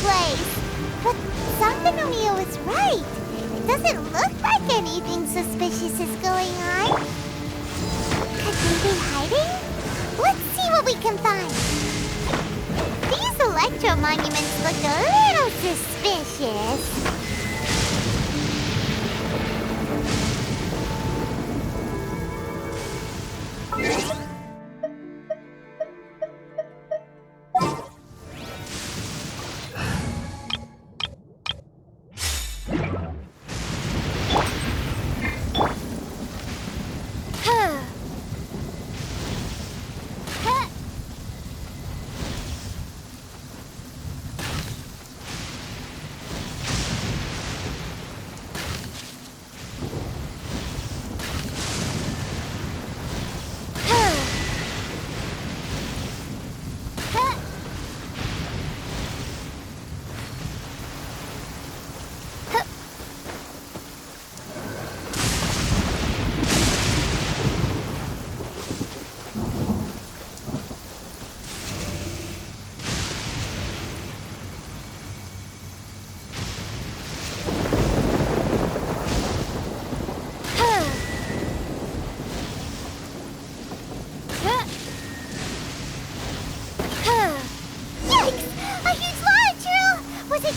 place. But Sankanomiya was right. It doesn't look like anything suspicious is going on. Could they be hiding? Let's see what we can find. These electro monuments look a little suspicious.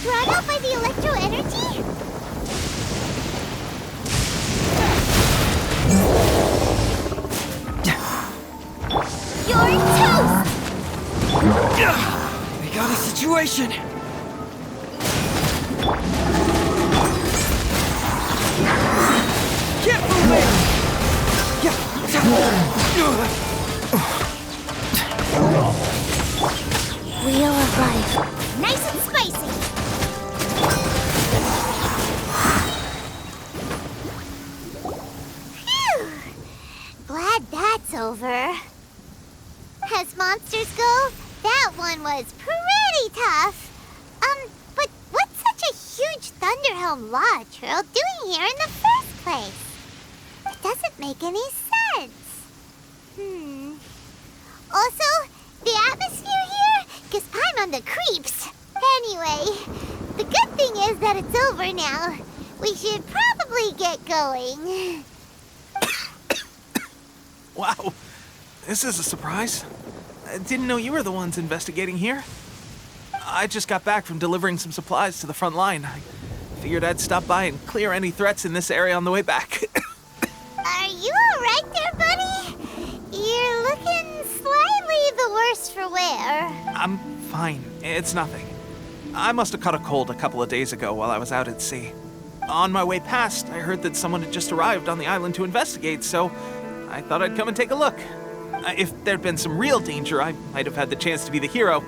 Drawn out by the electro energy? You're toast! We got a situation! Get moving! Wheel of life. Nice and spicy! Glad that's over. As monsters go, that one was pretty tough. But what's such a huge Thunderhelm Law Trail doing here in the first place? It doesn't make any sense. Also, the atmosphere here gives Paimon the creeps. Anyway, the good thing is that it's over now. We should probably get going. Wow, this is a surprise. I didn't know you were the ones investigating here. I just got back from delivering some supplies to the front line. I figured I'd stop by and clear any threats in this area on the way back. Are you alright there, buddy? You're looking slightly the worse for wear. I'm fine. It's nothing. I must have caught a cold a couple of days ago while I was out at sea. On my way past, I heard that someone had just arrived on the island to investigate, so I thought I'd come and take a look. If there'd been some real danger, I might have had the chance to be the hero.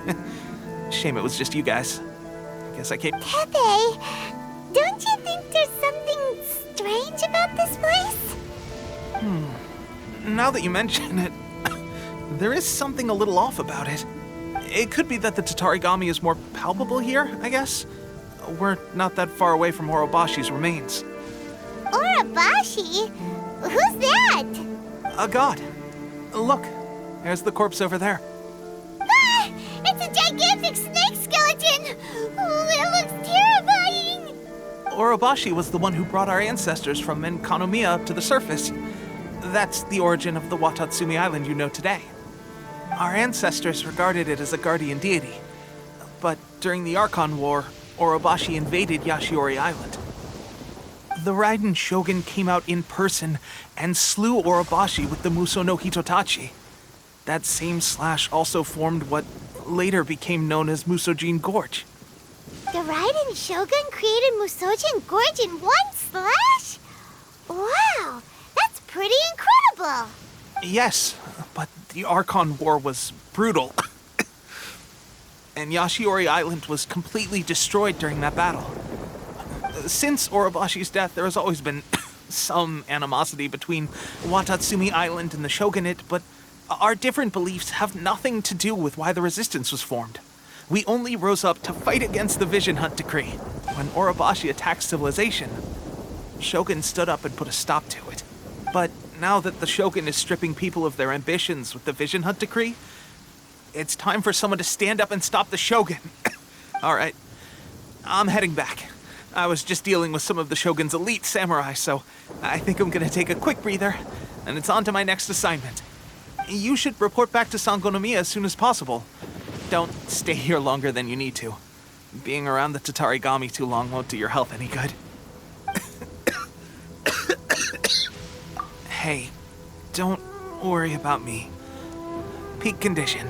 Shame it was just you guys. I guess I came... Pepe, don't you think there's something strange about this place? Now that you mention it, there is something a little off about it. It could be that the Tatarigami is more palpable here, I guess. We're not that far away from Orobashi's remains. Orobashi? Who's that? A god. Look, there's the corpse over there. Ah! It's a gigantic snake skeleton! Oh, it looks terrifying! Orobashi was the one who brought our ancestors from Enkanomiya up to the surface. That's the origin of the Watatsumi Island you know today. Our ancestors regarded it as a guardian deity. But during the Archon War, Orobashi invaded Yashiori Island. The Raiden Shogun came out in person and slew Orobashi with the Muso no Hitotachi. That same slash also formed what later became known as Musojin Gorge. The Raiden Shogun created Musojin Gorge in one slash? Wow, that's pretty incredible! Yes, but the Archon War was brutal. And Yashiori Island was completely destroyed during that battle. Since Orobashi's death, there has always been some animosity between Watatsumi Island and the Shogunate, but our different beliefs have nothing to do with why the resistance was formed. We only rose up to fight against the Vision Hunt Decree. When Orobashi attacked civilization, Shogun stood up and put a stop to it. But now that the Shogun is stripping people of their ambitions with the Vision Hunt Decree, it's time for someone to stand up and stop the Shogun. All right, I'm heading back. I was just dealing with some of the Shogun's elite samurai, so I think I'm gonna take a quick breather, and it's on to my next assignment. You should report back to Sangonomiya as soon as possible. Don't stay here longer than you need to. Being around the Tatarigami too long won't do your health any good. Hey, don't worry about me. Peak condition.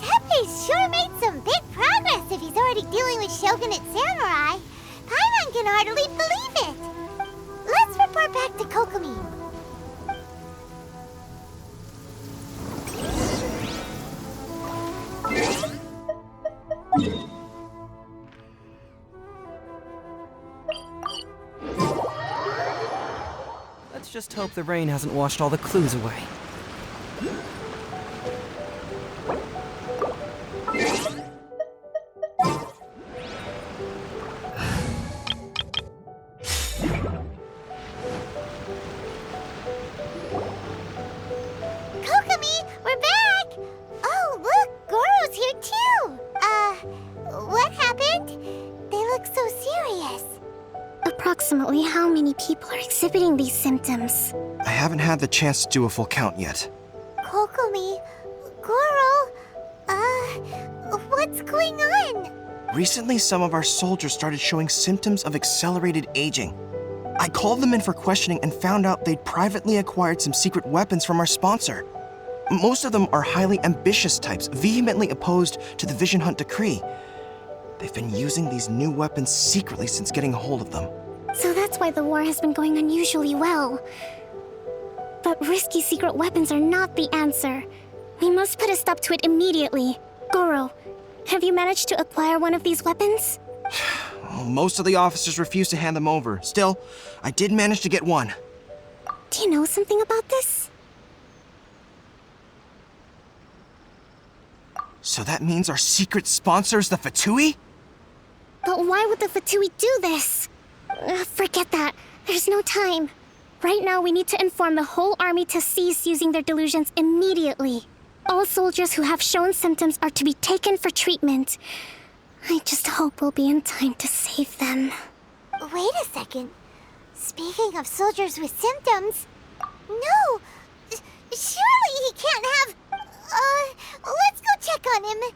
Teppei's sure made some big progress if he's already dealing with Shogunate samurai. Paimon can hardly believe it. Let's report back to Kokomi. Let's just hope the rain hasn't washed all the clues away. Kokomi, we're back! Oh, look, Goro's here too! What happened? They look so serious. Approximately how many people are exhibiting these symptoms? I haven't had the chance to do a full count yet. Kokomi, Goro, what's going on? Recently, some of our soldiers started showing symptoms of accelerated aging. I called them in for questioning and found out they'd privately acquired some secret weapons from our sponsor. Most of them are highly ambitious types, vehemently opposed to the Vision Hunt decree. They've been using these new weapons secretly since getting a hold of them. So that's why the war has been going unusually well. But risky secret weapons are not the answer. We must put a stop to it immediately. Goro, have you managed to acquire one of these weapons? Well, most of the officers refused to hand them over. Still, I did manage to get one. Do you know something about this? So that means our secret sponsor is the Fatui? But why would the Fatui do this? Forget that. There's no time. Right now, we need to inform the whole army to cease using their delusions immediately. All soldiers who have shown symptoms are to be taken for treatment. I just hope we'll be in time to save them. Wait a second. Speaking of soldiers with symptoms... No! Surely he can't have... let's go check on him.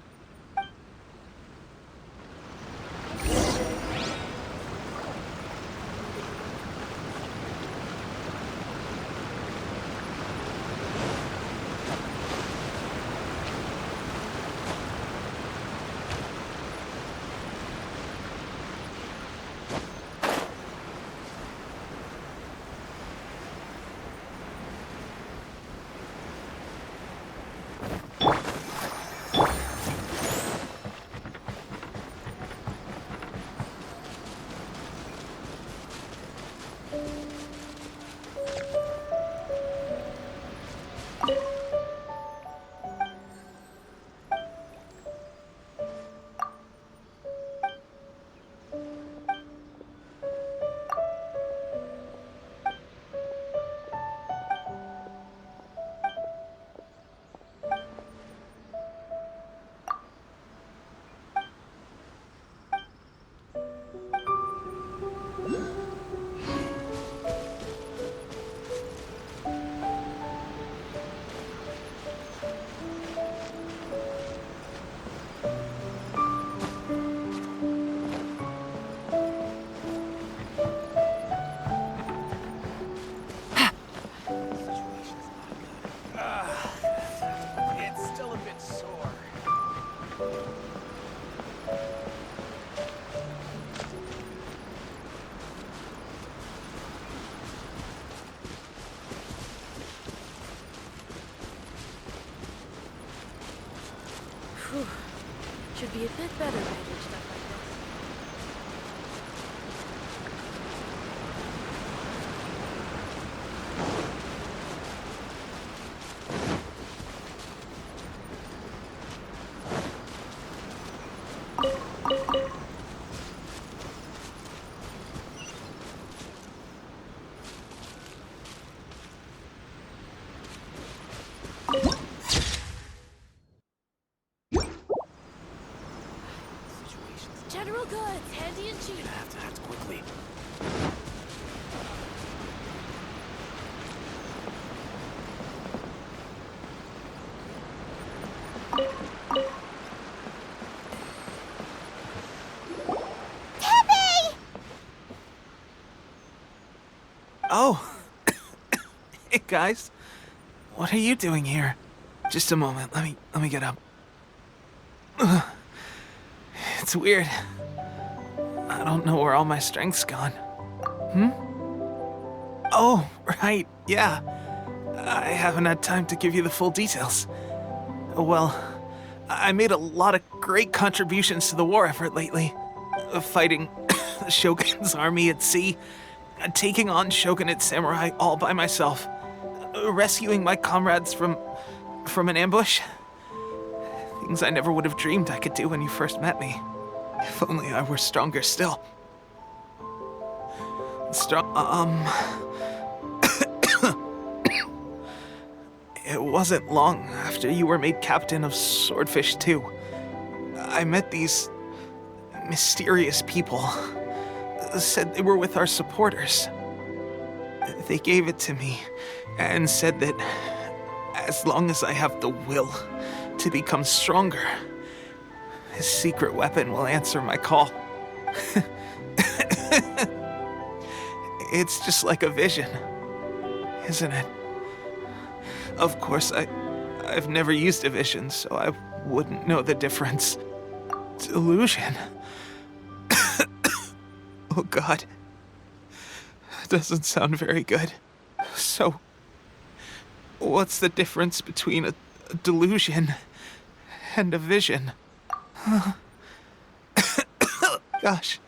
It's still a bit sore. Whew. Should be a bit better managed stuff like this. General goods, handy and cheap. I have to act quickly. Pepe! Oh! Hey, guys. What are you doing here? Just a moment. Let me get up. Ugh. It's weird. I don't know where all my strength's gone. Oh, right, yeah. I haven't had time to give you the full details. Well, I made a lot of great contributions to the war effort lately. Fighting the Shogun's army at sea, taking on Shogunate samurai all by myself, rescuing my comrades from an ambush. Things I never would have dreamed I could do when you first met me. If only I were stronger still. It wasn't long after you were made captain of Swordfish 2. I met these mysterious people. Said they were with our supporters. They gave it to me and said that as long as I have the will to become stronger, his secret weapon will answer my call. It's just like a vision, isn't it? Of course, I've never used a vision, so I wouldn't know the difference. Delusion. Oh God. That doesn't sound very good. So, what's the difference between a delusion and a vision? Gosh.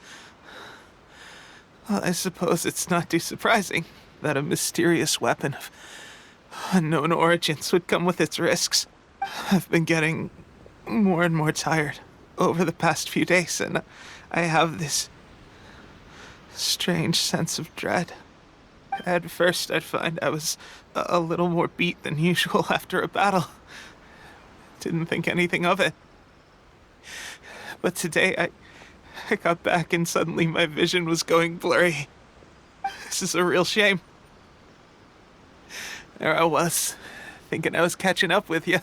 Well, I suppose it's not too surprising that a mysterious weapon of unknown origins would come with its risks. I've been getting more and more tired over the past few days, and I have this strange sense of dread. At first, I'd find I was a little more beat than usual after a battle. Didn't think anything of it. But today, I got back and suddenly my vision was going blurry. This is a real shame. There I was, thinking I was catching up with you.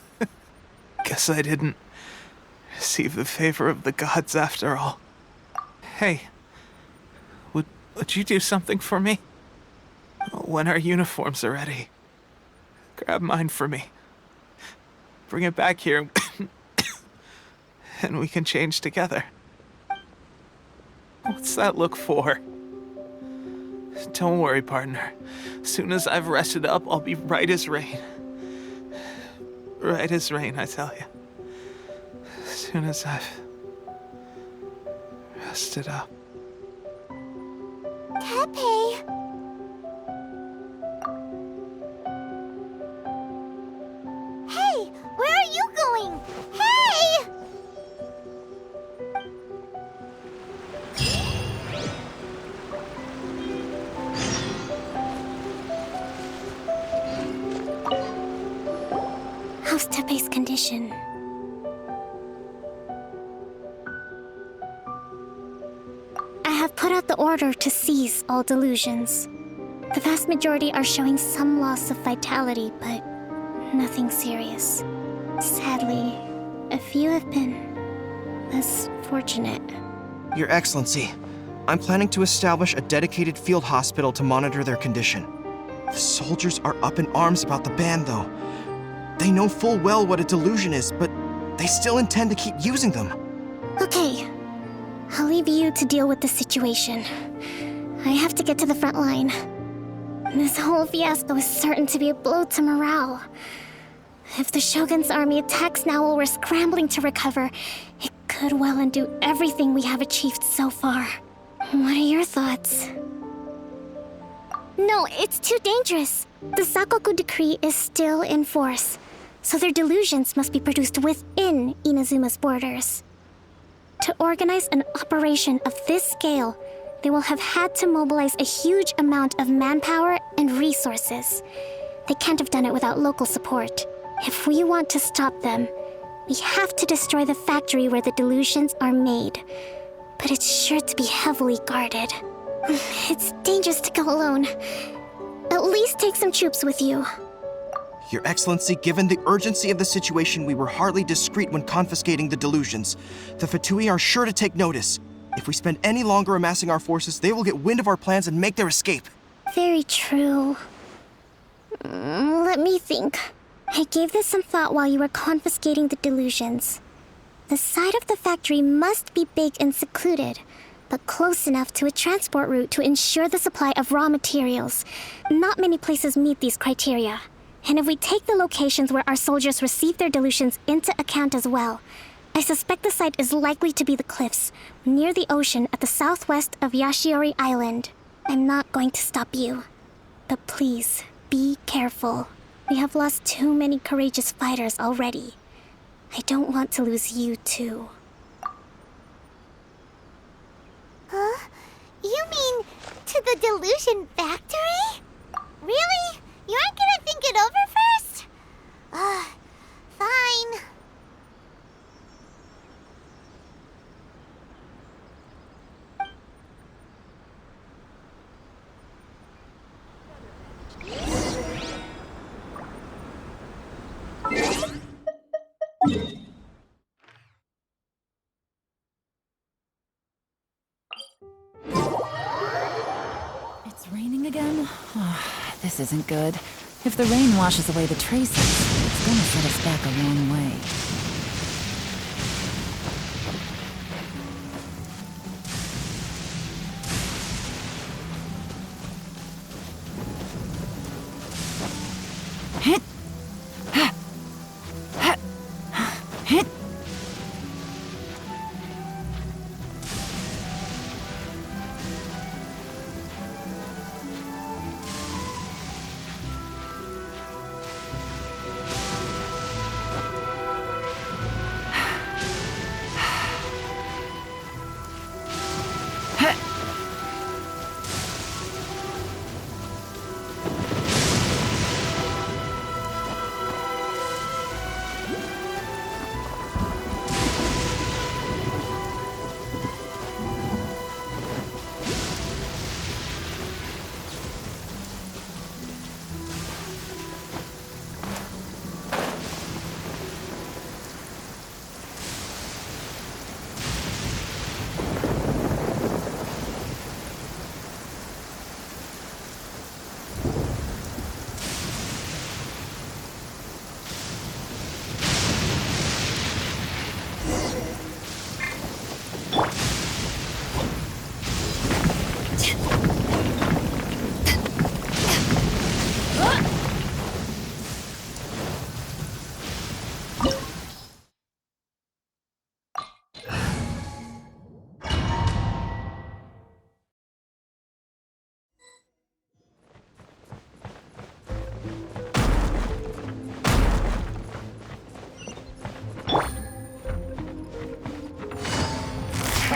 Guess I didn't receive the favor of the gods after all. Hey, would you do something for me? When our uniforms are ready, grab mine for me. Bring it back here, and we can change together. What's that look for? Don't worry, partner. As soon as I've rested up, I'll be right as rain. Right as rain, I tell you. As soon as I've rested up. Pepe! Hey, where are you going? Hey! How's Tepe's condition? I have put out the order to seize all delusions. The vast majority are showing some loss of vitality, but nothing serious. Sadly, a few have been less fortunate. Your Excellency, I'm planning to establish a dedicated field hospital to monitor their condition. The soldiers are up in arms about the ban, though. They know full well what a delusion is, but they still intend to keep using them. Okay, I'll leave you to deal with the situation. I have to get to the front line. This whole fiasco is certain to be a blow to morale. If the Shogun's army attacks now while we're scrambling to recover, it could well undo everything we have achieved so far. What are your thoughts? No, it's too dangerous. The Sakoku decree is still in force, so their delusions must be produced within Inazuma's borders. To organize an operation of this scale, they will have had to mobilize a huge amount of manpower and resources. They can't have done it without local support. If we want to stop them, we have to destroy the factory where the delusions are made. but it's sure to be heavily guarded. It's dangerous to go alone. At least take some troops with you. Your Excellency, given the urgency of the situation, we were hardly discreet when confiscating the delusions. The Fatui are sure to take notice. If we spend any longer amassing our forces, they will get wind of our plans and make their escape. Very true. Let me think. I gave this some thought while you were confiscating the delusions. The side of the factory must be big and secluded, but close enough to a transport route to ensure the supply of raw materials. Not many places meet these criteria. And if we take the locations where our soldiers receive their delusions into account as well, I suspect the site is likely to be the cliffs, near the ocean at the southwest of Yashiori Island. I'm not going to stop you, but please, be careful. We have lost too many courageous fighters already. I don't want to lose you too. Huh? You mean to the delusion factory? Really? You aren't gonna think it over first? Fine. It's raining again? This isn't good. If the rain washes away the traces, it's gonna set us back a long way. Hit! Hit!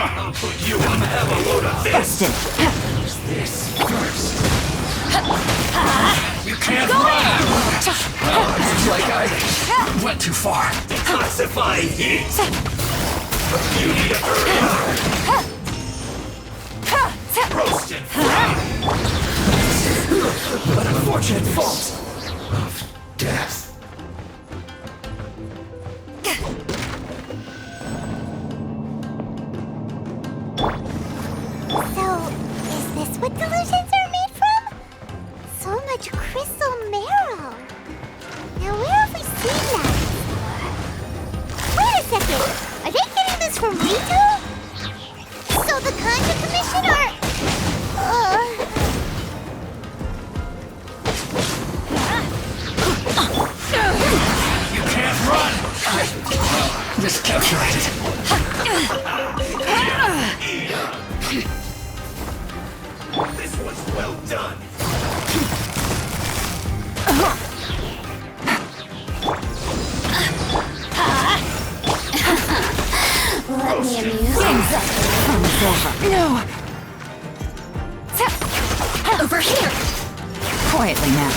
I'll put you on have a load of this! Use this first. You can't run! It's like I went too far. Detoxifying heat! You need to hurry up! Roast and fry! An unfortunate fault of death. What delusions are made from? So much crystal marrow. Now where have we seen that before? Wait a second. Are they getting this from Rito? So the Contra Commission are... You can't run! I miscalculated. This was well done. Let me amuse you. No! Over here! Quietly now.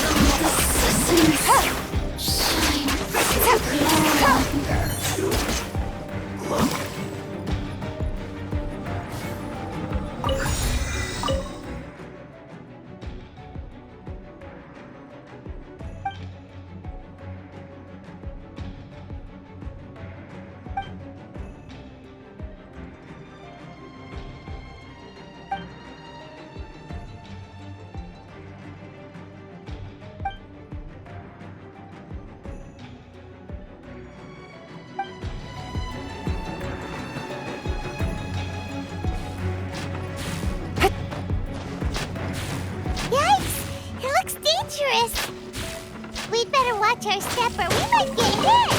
watch our step or we might get hit!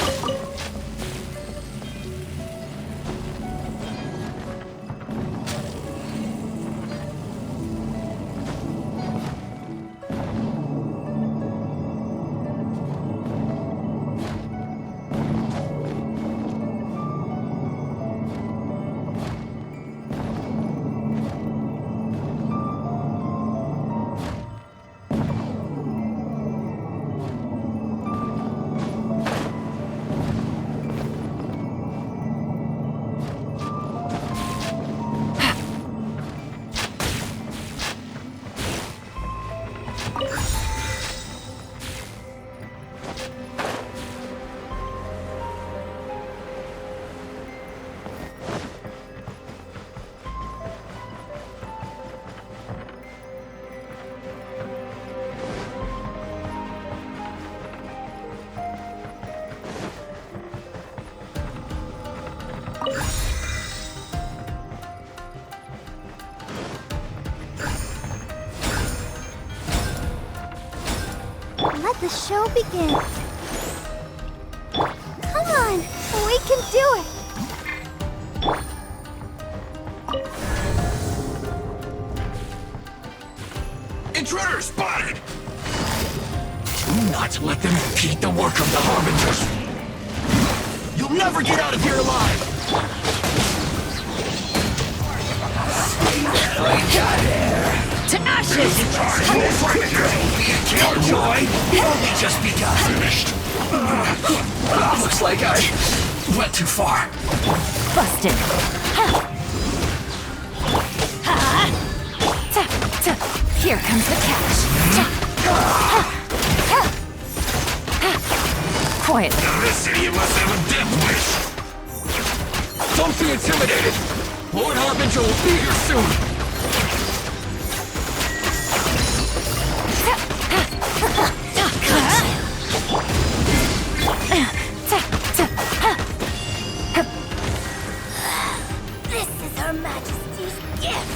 Let the show begin. Come on, we can do it. Intruder spotted! Do not let them impede the work of the Harbingers. You'll never get out of here alive! To ashes! Killjoy! Only just begun. Finished. Looks like I went too far. Busted. Here comes the catch. Quietly. This idiot must have a death wish. Don't be intimidated. Lord Harbinger will be here soon. This is Her Majesty's gift.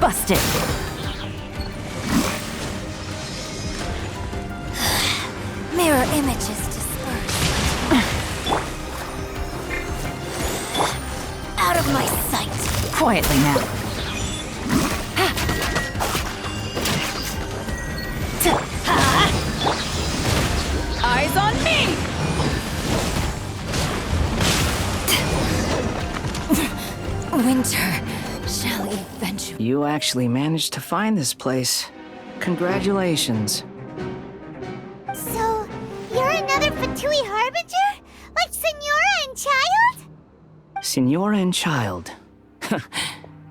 Busted. Mirror images dispersed. Out of my sight. Quietly now. Eyes on me! Winter shall eventually. You actually managed to find this place. Congratulations. So, you're another Fatui Harbinger? Like Senora and Child? Senora and Child.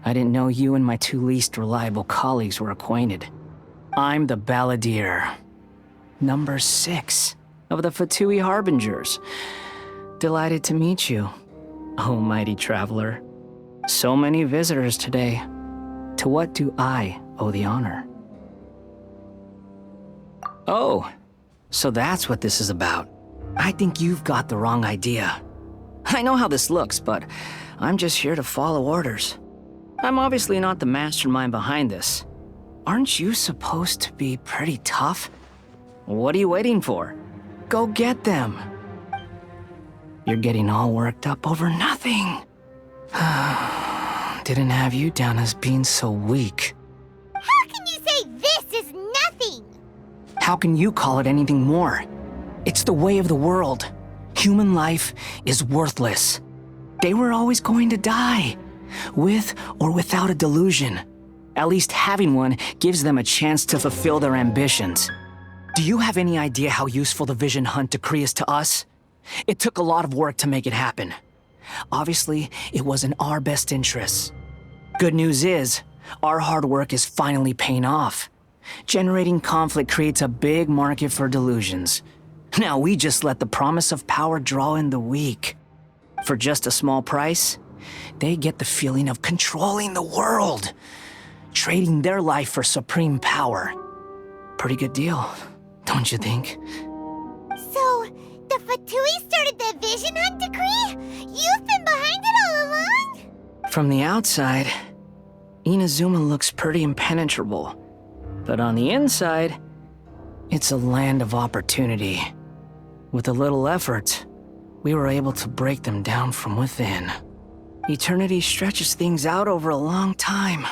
I didn't know you and my two least reliable colleagues were acquainted. I'm the Balladeer. Number 6 of the Fatui Harbingers. Delighted to meet you, oh mighty traveler. So many visitors today. To what do I owe the honor? Oh, so that's what this is about. I think you've got the wrong idea. I know how this looks, but I'm just here to follow orders. I'm obviously not the mastermind behind this. Aren't you supposed to be pretty tough? What are you waiting for? Go get them. You're getting all worked up over nothing. Didn't have you down as being so weak. How can you say this is nothing? How can you call it anything more? It's the way of the world. Human life is worthless. They were always going to die, with or without a delusion. At least having one gives them a chance to fulfill their ambitions. Do you have any idea how useful the Vision Hunt decree is to us? It took a lot of work to make it happen. Obviously, it was in our best interests. Good news is, our hard work is finally paying off. Generating conflict creates a big market for delusions. Now we just let the promise of power draw in the weak. For just a small price, they get the feeling of controlling the world, trading their life for supreme power. Pretty good deal, don't you think? So, the Fatui started the Vision Hunt decree? You've been behind it all along? From the outside, Inazuma looks pretty impenetrable. But on the inside, It's a land of opportunity. With a little effort, we were able to break them down from within. Eternity stretches things out over a long time,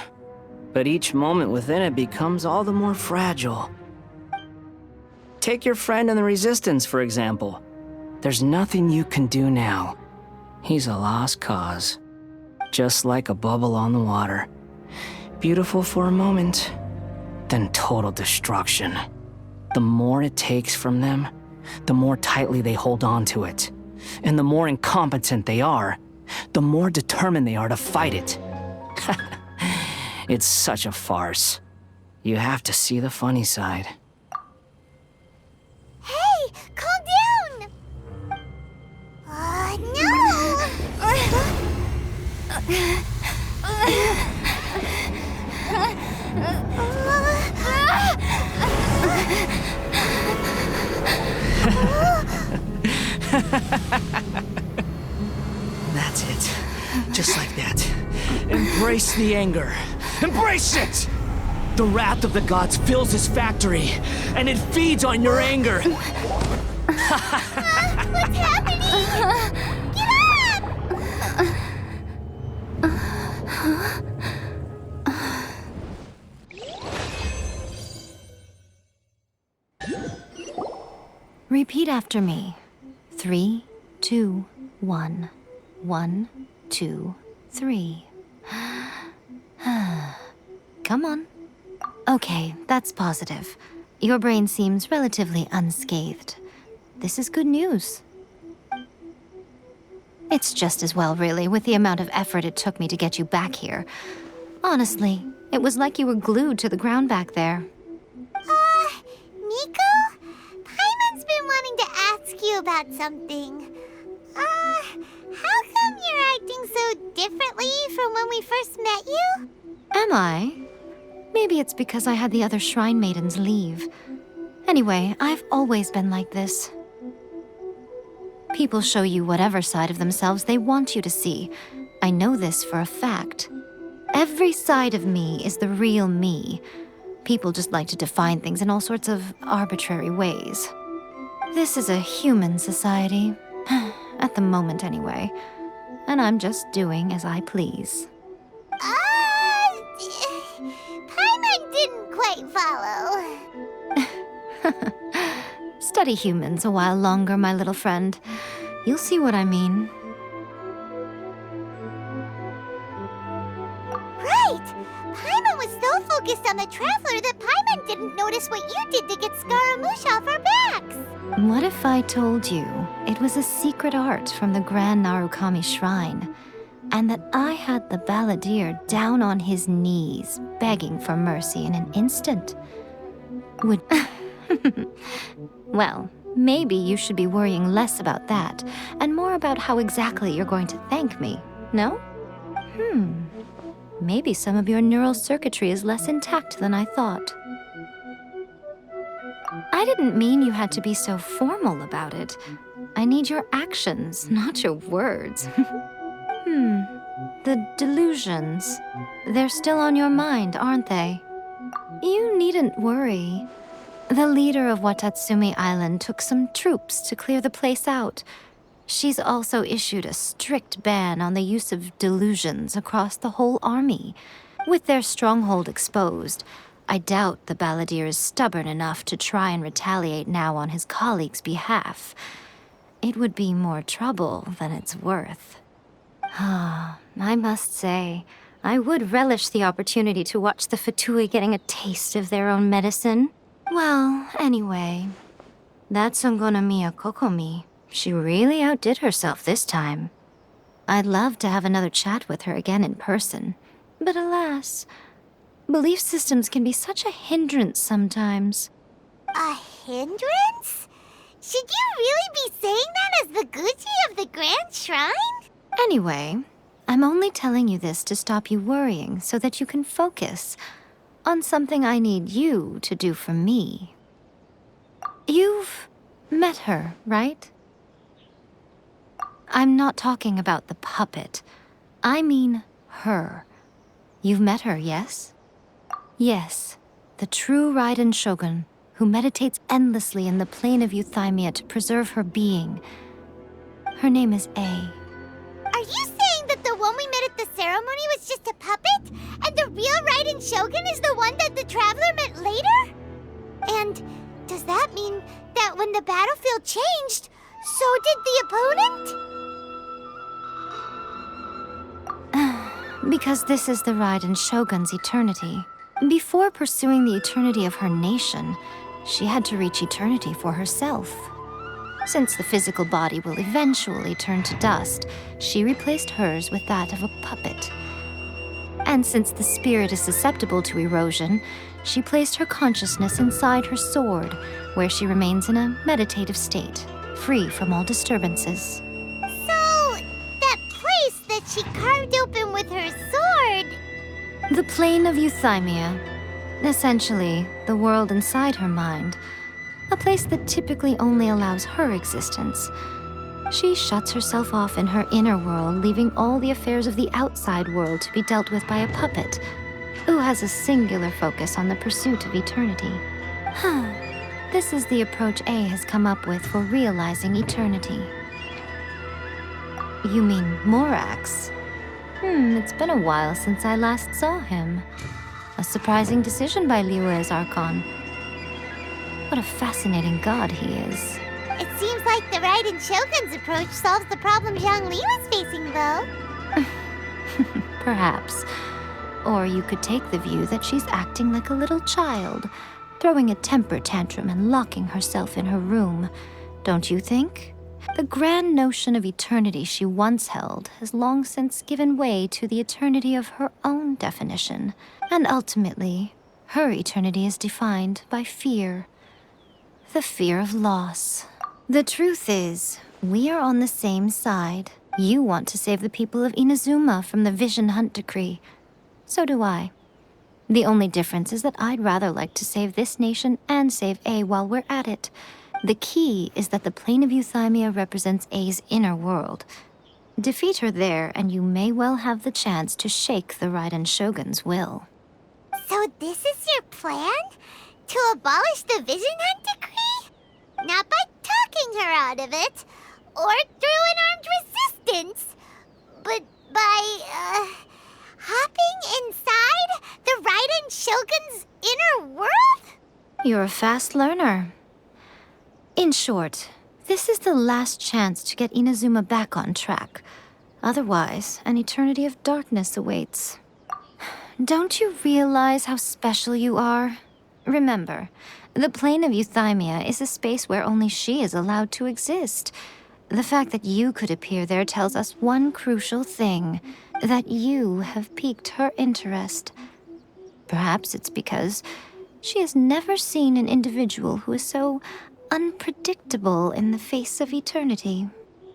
but each moment within it becomes all the more fragile. Take your friend in the Resistance, for example. There's nothing you can do now. He's a lost cause. Just like a bubble on the water. Beautiful for a moment, then total destruction. The more it takes from them, the more tightly they hold on to it. And the more incompetent they are, the more determined they are to fight it. It's such a farce. You have to see the funny side. Hey, calm down! No! That's it. Just like that. Embrace the anger. Embrace it! The wrath of the gods fills this factory, and it feeds on your anger. What's happening? Get up! Repeat after me. 3, 2, 1. 1, 2, 3. Come on. Okay, that's positive. Your brain seems relatively unscathed. This is good news. It's just as well, really, with the amount of effort it took me to get you back here. Honestly, it was like you were glued to the ground back there. Nico? Paimon's been wanting to ask you about something. How come you're acting so differently from when we first met you? Am I? Maybe it's because I had the other shrine maidens leave. Anyway, I've always been like this. People show you whatever side of themselves they want you to see. I know this for a fact. Every side of me is the real me. People just like to define things in all sorts of arbitrary ways. This is a human society. At the moment, anyway. And I'm just doing as I please. Paimon didn't quite follow. Study humans a while longer, my little friend. You'll see what I mean. Right! Paimon was so focused on the Traveler that Paimon didn't notice what you did to get Scaramouche off our backs. What if I told you it was a secret art from the Grand Narukami Shrine, and that I had the balladeer down on his knees, begging for mercy in an instant? Would... Well, maybe you should be worrying less about that, and more about how exactly you're going to thank me, no? Maybe some of your neural circuitry is less intact than I thought. I didn't mean you had to be so formal about it. I need your actions, not your words. The delusions. They're still on your mind, aren't they? You needn't worry. The leader of Watatsumi Island took some troops to clear the place out. She's also issued a strict ban on the use of delusions across the whole army. With their stronghold exposed, I doubt the balladeer is stubborn enough to try and retaliate now on his colleagues' behalf. It would be more trouble than it's worth. I must say, I would relish the opportunity to watch the Fatui getting a taste of their own medicine. Well, anyway, that Songonomiya Kokomi, she really outdid herself this time. I'd love to have another chat with her again in person, but alas, belief systems can be such a hindrance sometimes. A hindrance? Should you really be saying that as the Gucci of the Grand Shrine? Anyway, I'm only telling you this to stop you worrying so that you can focus on something I need you to do for me. You've met her, right? I'm not talking about the puppet. I mean her. You've met her, yes? Yes, the true Raiden Shogun, who meditates endlessly in the plane of Euthymia to preserve her being. Her name is A. Are you saying that the one we met at the ceremony was just a puppet? And the real Raiden Shogun is the one that the Traveler met later? And does that mean that when the battlefield changed, so did the opponent? Because this is the Raiden Shogun's eternity. Before pursuing the eternity of her nation, she had to reach eternity for herself. Since the physical body will eventually turn to dust, she replaced hers with that of a puppet. And since the spirit is susceptible to erosion, she placed her consciousness inside her sword, where she remains in a meditative state, free from all disturbances. So, that place that she carved open with her sword... The plane of Euthymia. Essentially, the world inside her mind. A place that typically only allows her existence. She shuts herself off in her inner world, leaving all the affairs of the outside world to be dealt with by a puppet, who has a singular focus on the pursuit of eternity. This is the approach A has come up with for realizing eternity. You mean Morax? It's been a while since I last saw him. A surprising decision by Liyue's Archon. What a fascinating god he is. It seems like the Raiden Shogun's approach solves the problem Zhongli was facing, though. Perhaps. Or you could take the view that she's acting like a little child, throwing a temper tantrum and locking herself in her room. Don't you think? The grand notion of eternity she once held has long since given way to the eternity of her own definition. And ultimately, her eternity is defined by fear. The fear of loss. The truth is, we are on the same side. You want to save the people of Inazuma from the Vision Hunt decree. So do I. The only difference is that I'd rather like to save this nation and save A while we're at it. The key is that the plane of Euthymia represents A's inner world. Defeat her there, and you may well have the chance to shake the Raiden Shogun's will. So this is your plan? To abolish the Vision Hunt decree? Not by talking her out of it, or through an armed resistance, but by, hopping inside the Raiden Shogun's inner world? You're a fast learner. In short, this is the last chance to get Inazuma back on track. Otherwise, an eternity of darkness awaits. Don't you realize how special you are? Remember, the plane of Euthymia is a space where only she is allowed to exist. The fact that you could appear there tells us one crucial thing, that you have piqued her interest. Perhaps it's because she has never seen an individual who is so unpredictable in the face of eternity.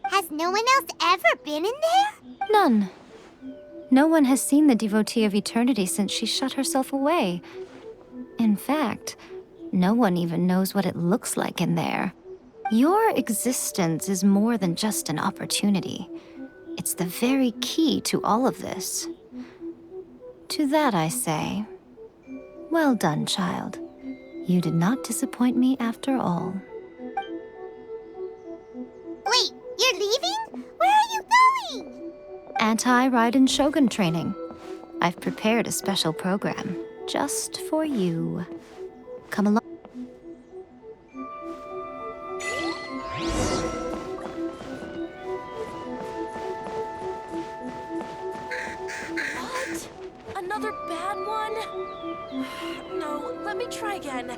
Has no one else ever been in there? None. No one has seen the devotee of eternity since she shut herself away. In fact, no one even knows what it looks like in there. Your existence is more than just an opportunity. It's the very key to all of this. To that I say, well done, child. You did not disappoint me after all. Wait, you're leaving? Where are you going? Anti-Raiden Shogun training. I've prepared a special program just for you. Come along. What? Another bad one? No, let me try again.